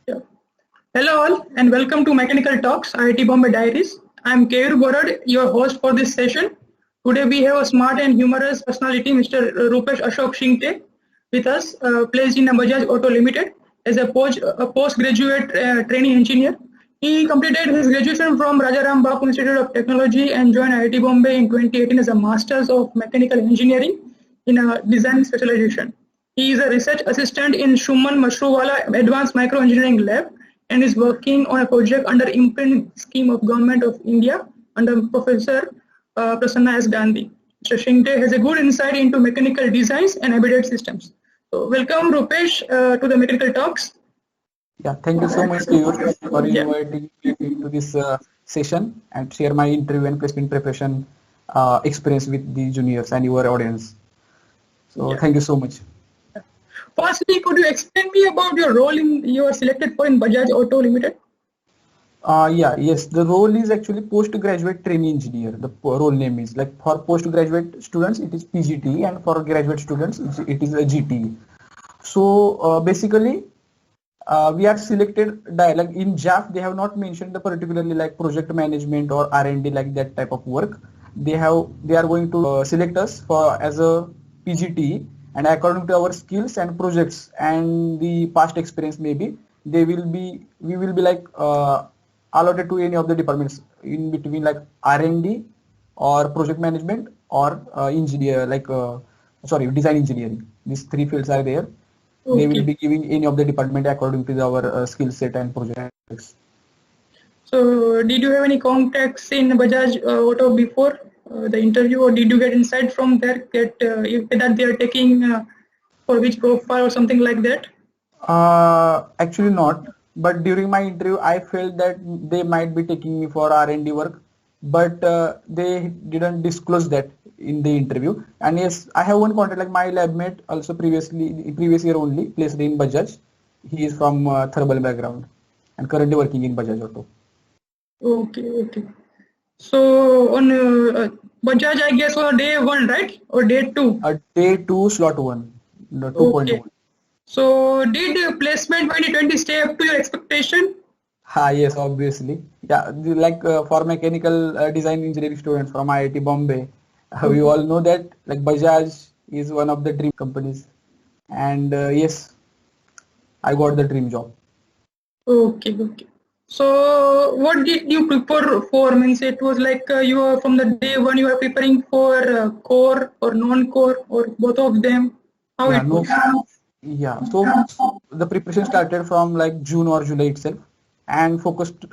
Yeah. Hello all and welcome to Mechanical Talks, IIT Bombay Diaries. I am Keyur Borad, your host for this session. Today we have a smart and humorous personality, Mr. Rupesh Ashok Shingte, with us, placed in a Bajaj Auto Limited as a postgraduate trainee engineer. He completed his graduation from Rajarambapu Institute of Technology and joined IIT Bombay in 2018 as a Masters of Mechanical Engineering in a design specialization. He is a research assistant in Suman Mashruwala Advanced Microengineering Lab and is working on a project under IMPRINT scheme of Govt of India under Professor Prasanna S. Gandhi. Mr. Shingte has a good insight into mechanical designs and embedded systems. So welcome Rupesh to the Mechanical Talks. Yeah, thank you so much, Keyur, for inviting me into this session and share my interview and placement preparation experience with the juniors and your audience. So thank you so much. Firstly, could you explain me about your role you are selected for in Bajaj Auto Limited? Yes, the role is actually postgraduate trainee engineer. The role name is like for postgraduate students it is PGT and for graduate students it is a GT. So basically we are selected like in JAF they have not mentioned the particularly like project management or R&D like that type of work. They are going to select us for as a PGT, and according to our skills and projects and the past experience maybe we will be like allotted to any of the departments in between like R&D or project management or engineer like design engineering. These three fields are there. Okay. They will be giving any of the department according to our skill set and projects. So did you have any contacts in Bajaj Auto before the interview, or did you get insight from there that they are taking for which profile or something like that? Actually not, but during my interview I felt that they might be taking me for R&D work, but they didn't disclose that in the interview. And yes, I have one contact like my lab mate also previous year only placed in Bajaj. He is from thermal background and currently working in Bajaj Auto. Okay. So on Bajaj, I guess on day 1, right? Or day 2? Day 2, slot 1, 2.1. Okay. So did placement 2020 stay up to your expectation? Yes, obviously. Yeah, like for mechanical design engineering students from IIT Bombay, we all know that like Bajaj is one of the dream companies, and yes, I got the dream job. Okay. So what did you prepare for? Means it was like you are from the day 1 you are preparing for core or non-core or both of them. How it was? So the preparation started from like June or July itself, and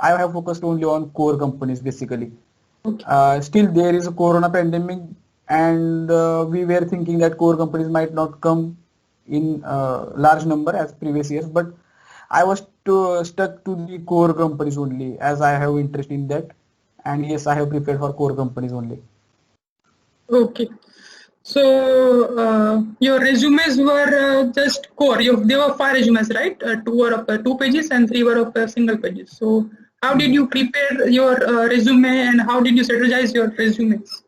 I have focused only on core companies basically. Okay. Still there is a corona pandemic, and we were thinking that core companies might not come in large number as previous years, but I was stuck to the core companies only as I have interest in that, and yes, I have prepared for core companies only. Okay. So your resumes were just core. There were 5 resumes, right? 2 were of 2 pages and 3 were of single pages. So how did you prepare your resume and how did you strategize your resumes?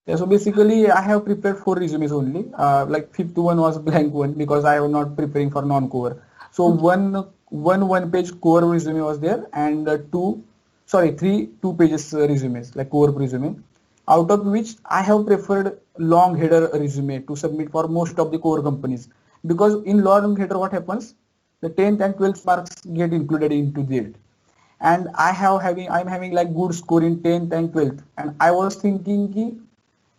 Yeah, so basically I have prepared 4 resumes only. Like 5th one was blank one because I was not preparing for non-core. So one page core resume was there, and 3 2 pages resumes like core resume. Out of which I have preferred long header resume to submit for most of the core companies, because in long header what happens, the 10th and 12th marks get included into it, and I'm having like good score in 10th and 12th, and I was thinking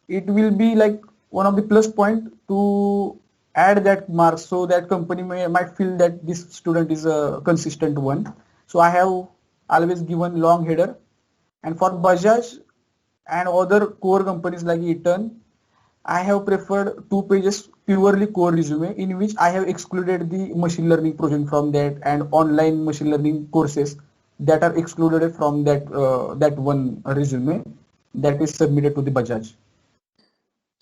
it will be like one of the plus point to add that mark so that company might feel that this student is a consistent one. So I have always given long header, and for Bajaj and other core companies like Eaton, I have preferred 2 pages purely core resume in which I have excluded the machine learning project from that and online machine learning courses that are excluded from that one resume that is submitted to the Bajaj.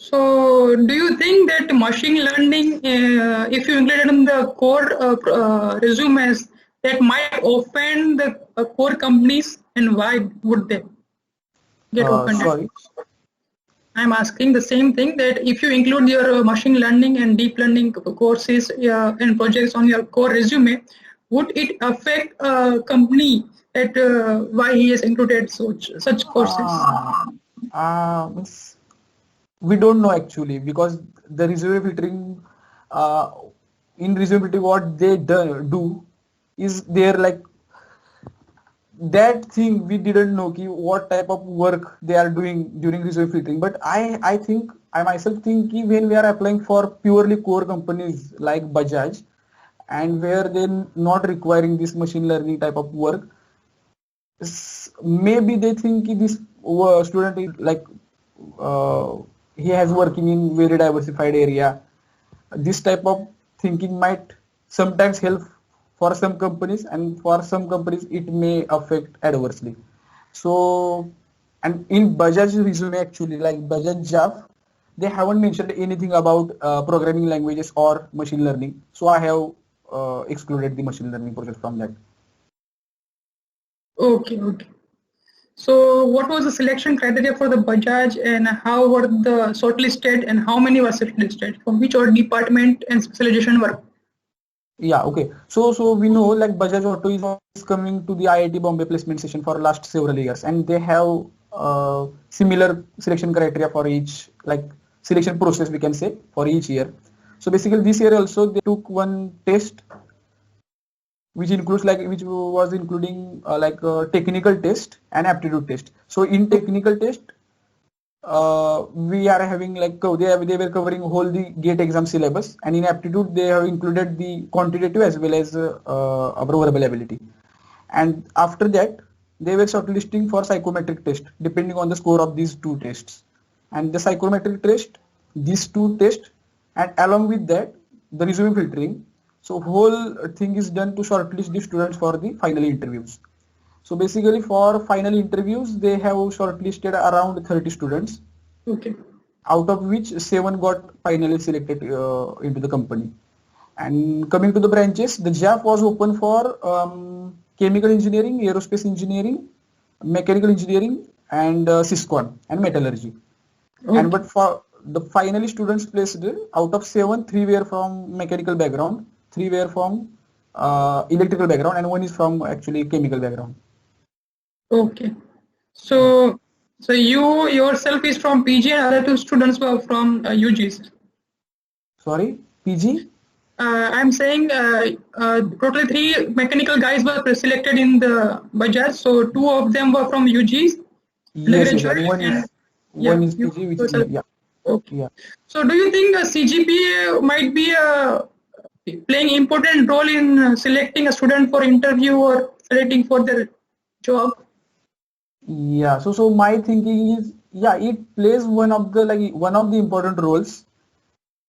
So do you think that machine learning, if you include it in the core resumes, that might offend the core companies, and why would they get offended? Sorry. I'm asking the same thing, that if you include your machine learning and deep learning courses and projects on your core resume, would it affect a company that why he has included such courses? Means we don't know actually, because the resume filtering, in resume filtering what they do is they're like that thing we didn't know what type of work they are doing during resume filtering. But I think I myself think when we are applying for purely core companies like Bajaj, and where they're not requiring this machine learning type of work, maybe they think this student is like he has working in very diversified area. This type of thinking might sometimes help for some companies, and for some companies it may affect adversely. So, and in Bajaj resume actually, like Bajaj Jaf, they haven't mentioned anything about programming languages or machine learning. So I have excluded the machine learning project from that. Okay, okay. So what was the selection criteria for the Bajaj, and how were the shortlisted, and how many were shortlisted? From which department and specialization were? Yeah, okay. So we know like Bajaj Auto is coming to the IIT Bombay placement session for last several years, and they have similar selection criteria for each, like selection process we can say, for each year. So basically this year also they took one test which was including technical test and aptitude test. So in technical test, we are having like they were covering whole the GATE exam syllabus, and in aptitude they have included the quantitative as well as our verbal ability. And after that they were shortlisting for psychometric test depending on the score of these two tests. And the psychometric test, these two tests, and along with that the resume filtering. So whole thing is done to shortlist the students for the final interviews. So basically for final interviews, they have shortlisted around 30 students. Okay. Out of which 7 got finally selected into the company. And coming to the branches, the JAF was open for chemical engineering, aerospace engineering, mechanical engineering, and Syscon and metallurgy. Okay. And but for the finally students placed, out of 7, 3 were from mechanical background, 3 were from electrical background, and 1 is from actually chemical background. Okay. So you yourself is from PG, and other 2 students were from UGs. Sorry, PG? I'm saying totally 3 mechanical guys were selected in the Bajaj. So 2 of them were from UGs. Yes, one is PG, which is yeah. Okay. Yeah. So do you think CGPA might be playing important role in selecting a student for interview or selecting for their job? Yeah. So my thinking is, yeah, it plays one of the important roles.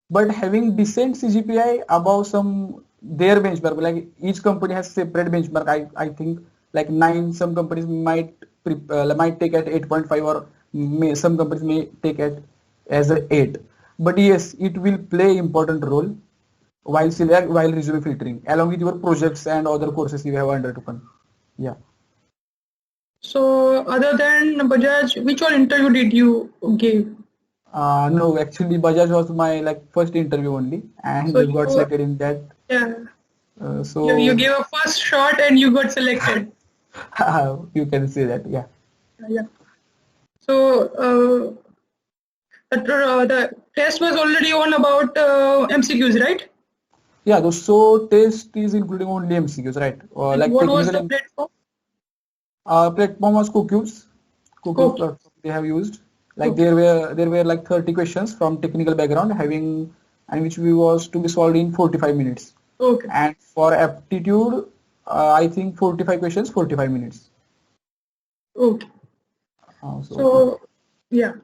But having decent CGPA above their benchmark, like each company has separate benchmark. I think like 9, some companies might take at 8.5, or some companies may take at as a 8. But yes, it will play important role while resume filtering, along with your projects and other courses you have undertaken. Yeah. So other than Bajaj, which all interview did you give? No, actually Bajaj was my first interview only, and so got selected in that. Yeah. So you gave a first shot and you got selected. You can say that, yeah. Yeah. So the test was already on about MCQs, right? Yeah, so test is including only MCQs, right? What was the platform? Platform was CoQs. CoQs platform they have used. There were like 30 questions from technical background and which was to be solved in 45 minutes. Okay. And for aptitude, I think 45 questions, 45 minutes. Okay. So yeah.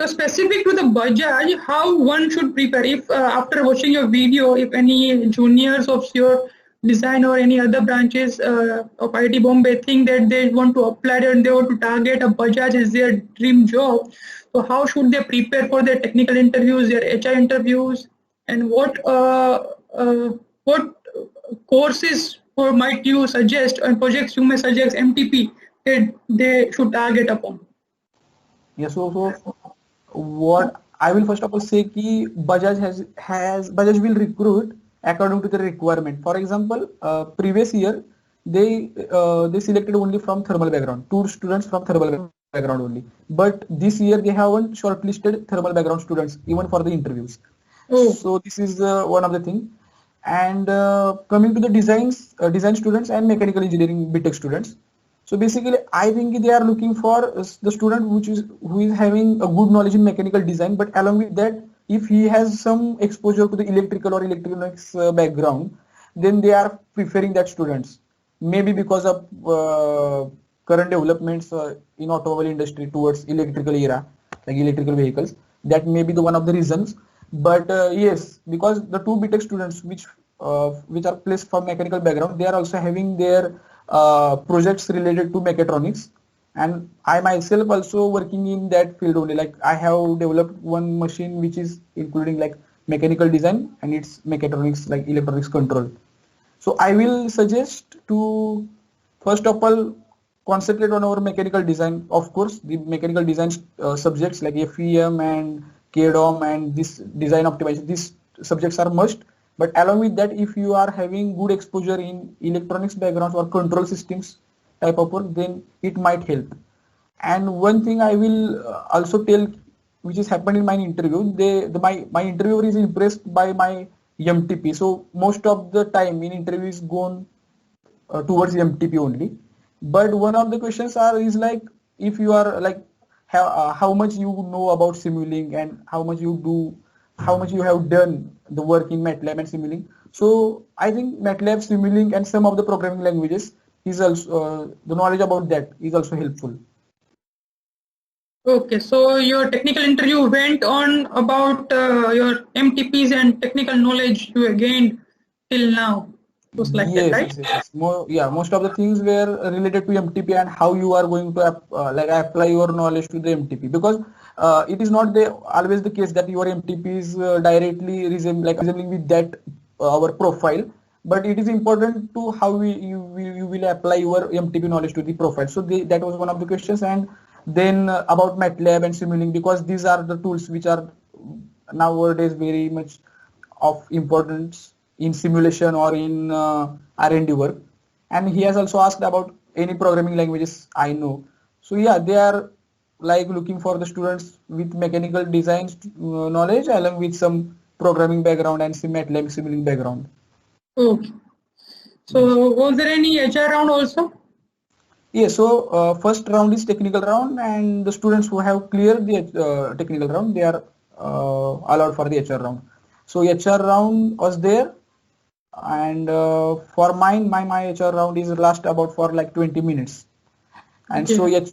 So specific to the Bajaj, how one should prepare? If after watching your video, if any juniors of your design or any other branches of IIT Bombay think that they want to apply and they want to target a Bajaj as their dream job, so how should they prepare for their technical interviews, their HR interviews, and what courses might you suggest and projects you may suggest MTP that they should target upon? Yeah, so what I will first of all say Bajaj will recruit according to the requirement. For example, previous year they selected only from thermal background, two students from thermal background only. But this year they haven't shortlisted thermal background students even for the interviews. Oh, So this is one of the thing. And coming to the design students and mechanical engineering BTech students. So basically, I think they are looking for the student who is having a good knowledge in mechanical design, but along with that, if he has some exposure to the electrical or electronics background, then they are preferring that students. Maybe because of current developments in automobile industry towards electrical era, like electrical vehicles. That may be the one of the reasons. But yes, because the two BTech students which are placed from mechanical background, they are also having their projects related to mechatronics, and I myself also working in that field only. Like I have developed one machine which is including like mechanical design and it's mechatronics like electronics control. So I will suggest to first of all concentrate on our mechanical design. Of course, the mechanical design subjects like FEM and KDOM and this design optimization, these subjects are must. But along with that, if you are having good exposure in electronics backgrounds or control systems type of work, then it might help. And one thing I will also tell, which has happened in my interview, my interviewer is impressed by my MTP. So most of the time in interview is gone towards MTP only. But one of the questions is like if you are like how much you know about Simulink and how much you have done the work in MATLAB and Simulink. So I think MATLAB, Simulink, and some of the programming languages is also the knowledge about that is also helpful. okay. So your technical interview went on about your MTPs and technical knowledge you have gained till now. It was like that, Yes, right? yes, yes, yes. Most of the things were related to MTP and how you are going to like apply your knowledge to the MTP, because it is not always the case that your MTP is directly resembling with that our profile, but it is important to how you will apply your MTP knowledge to the profile. So that was one of the questions, and then about MATLAB and Simulink, because these are the tools which are nowadays very much of importance in simulation or in R&D work. And he has also asked about any programming languages I know. So yeah, they are like looking for the students with mechanical design knowledge along with some programming background and some MATLAB Simulink background. Okay. Yes. So was there any HR round also? Yeah, so first round is technical round, and the students who have cleared the technical round, they are allowed for the HR round. So HR round was there, and for my HR round is last about for like 20 minutes. And so Okay.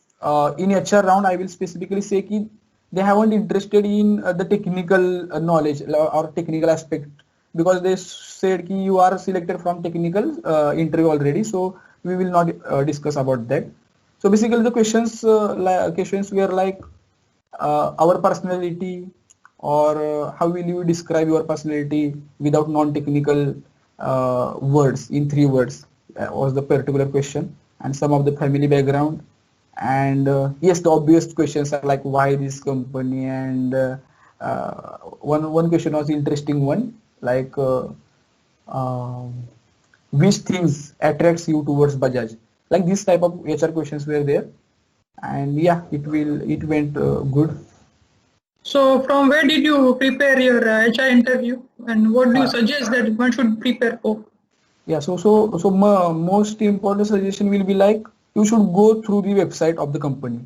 in HR round, I will specifically say that they haven't interested in the technical knowledge or technical aspect, because they said that you are selected from technical interview already, so we will not discuss about that. So basically the questions were like our personality, or how will you describe your personality without non-technical words in 3 words was the particular question, and some of the family background. And yes, the obvious questions are like why this company, and one question was interesting one, like um, which things attracts you towards Bajaj, like this type of HR questions were there. And yeah, it went good. So from where did you prepare your HR interview, and what do you uh, suggest that one should prepare for? yeah, most important suggestion will be like you should go through the website of the company,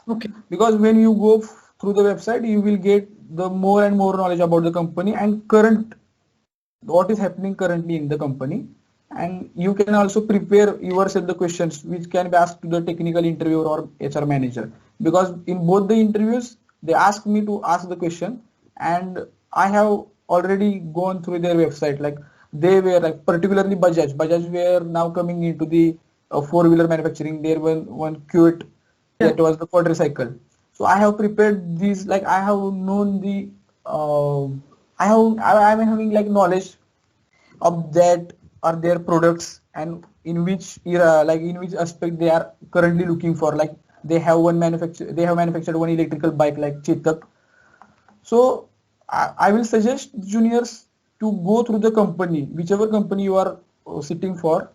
Okay. because when you go through the website you will get the more and more knowledge about the company and current what is happening currently in the company. And you can also prepare yourself the questions which can be asked to the technical interviewer or HR manager, because in both the interviews they asked me to ask the question, and I have already gone through their website. Like they were like particularly Bajaj were now coming into the four-wheeler manufacturing. There was one Qt, Yeah. that was the quadricycle. So I have prepared these, like I have known the uh, I am having like knowledge of that are their products, and in which era, like in which aspect they are currently looking for. Like they have manufactured one electrical bike like Chetak. So I will suggest juniors to go through the company, whichever company you are sitting for,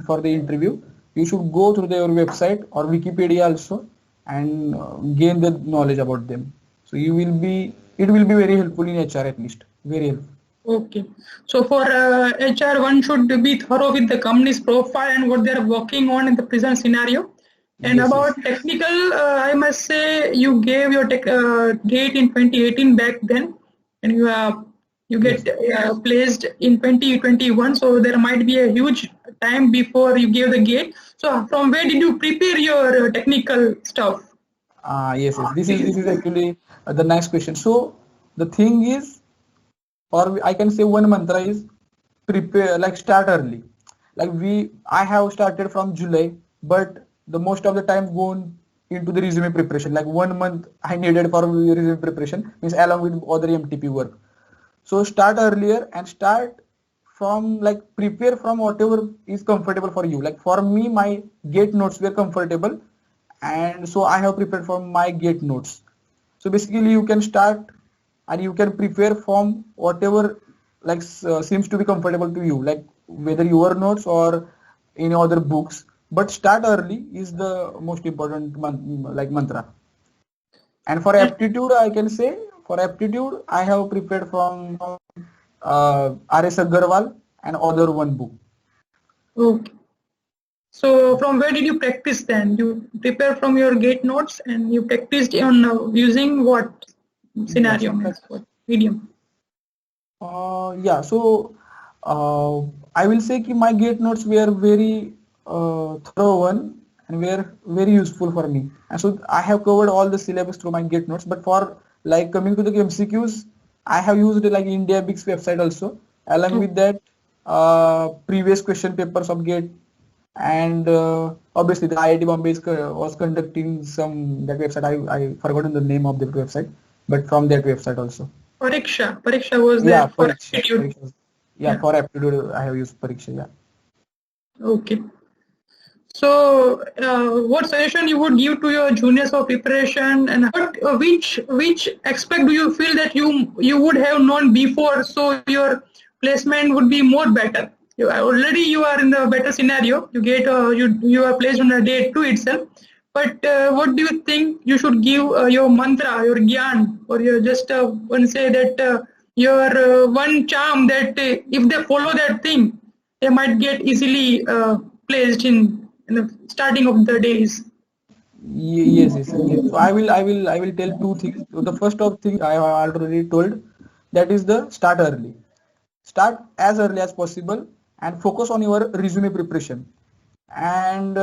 for the interview. You should go through their website or Wikipedia also and gain the knowledge about them. So it will be very helpful in HR at least, very helpful. Okay. So for HR, one should be thorough with the company's profile and what they are working on in the present scenario. And Yes, about yes. technical, I must say you gave your date in 2018 back then, and you get Yes. placed in 2021. So there might be a huge time before you gave the gate. So from where did you prepare your technical stuff? Yes. This is actually the next question. So the thing is, or I can say one mantra is prepare, like start early. I have started from July, but the most of the time gone into the resume preparation. Like 1 month I needed for resume preparation, means along with other MTP work. So start earlier and start from prepare from whatever is comfortable for you. Like for me, my gate notes were comfortable, and so I have prepared from my gate notes. So basically, you can start and you can prepare from whatever seems to be comfortable to you, like whether your notes or any other books. But start early is the most important mantra. And for aptitude, I can say for aptitude, I have prepared from R.S. Agarwal and other one book. Okay. So from where did you practice then? You prepare from your gate notes and you practiced on using what Yes. scenario, means what medium? Yeah. So I will say that my gate notes were very thorough one and were very useful for me. And so I have covered all the syllabus through my gate notes. But for coming to the MCQs, I have used India Big's website also. Along with that, previous question papers of gate, and obviously the IIT Bombay was conducting that website. I forgotten the name of the website, but from that website also. Pariksha was there Yeah, for Pariksha. aptitude. Yeah, for aptitude I have used Pariksha. Yeah. Okay. So, what suggestion you would give to your juniors for preparation, and which aspect do you feel that you would have known before, so your placement would be more better? You are in the better scenario. You get you are placed on a day two itself. But what do you think you should give your mantra, your gyan, or your just one say that your one charm that if they follow that thing, they might get easily placed in the starting of the days. Yes. So I will tell two things. So the first of thing I have already told, that is the start early. Start as early as possible and focus on your resume preparation, and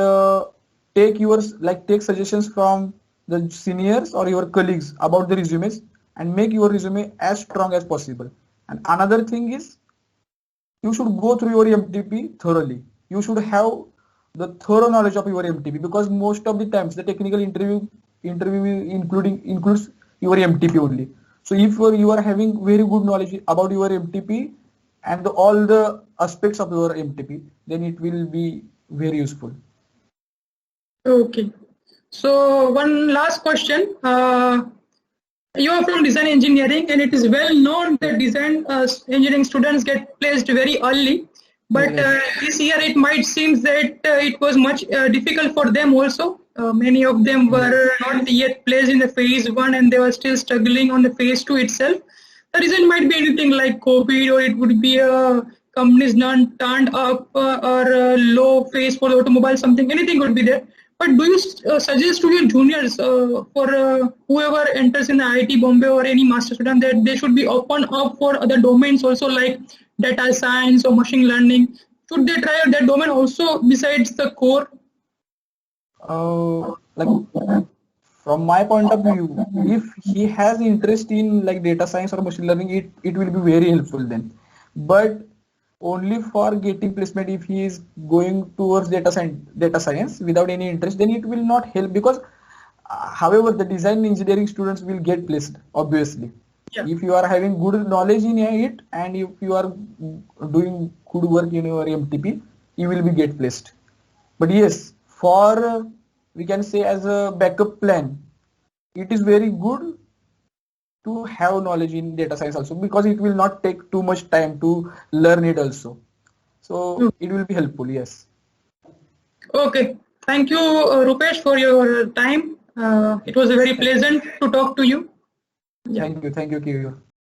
take suggestions from the seniors or your colleagues about the resumes, and make your resume as strong as possible. And another thing is, you should go through your MTP thoroughly. You should have the thorough knowledge of your MTP, because most of the times the technical interview includes your MTP only. So if you are having very good knowledge about your MTP and all the aspects of your MTP, then it will be very useful. Okay. So one last question. You are from design engineering, and it is well known that design engineering students get placed very early. But Yes. this year it might seem that it was much difficult for them also. Many of them were not yet placed in the phase one, and they were still struggling on the phase two itself. The reason might be anything like COVID, or it would be a companies not turned up, or a low phase for the automobile, something, anything could be there. But do you suggest to your juniors, for whoever enters in the IIT Bombay or any master student, that they should be open up for other domains also, like data science or machine learning? Should they try out that domain also besides the core? Like from my point of view, if he has interest in data science or machine learning, it will be very helpful then. But only for getting placement, if he is going towards data science without any interest, then it will not help, because however the design engineering students will get placed, obviously. Yeah. If you are having good knowledge in it, and if you are doing good work in your MTP, you will be get placed. But yes, for we can say as a backup plan, it is very good to have knowledge in data science also, because it will not take too much time to learn it also. So it will be helpful, yes. Okay. Thank you, Rupesh, for your time. It was very pleasant to talk to you. Thank you, Keyur.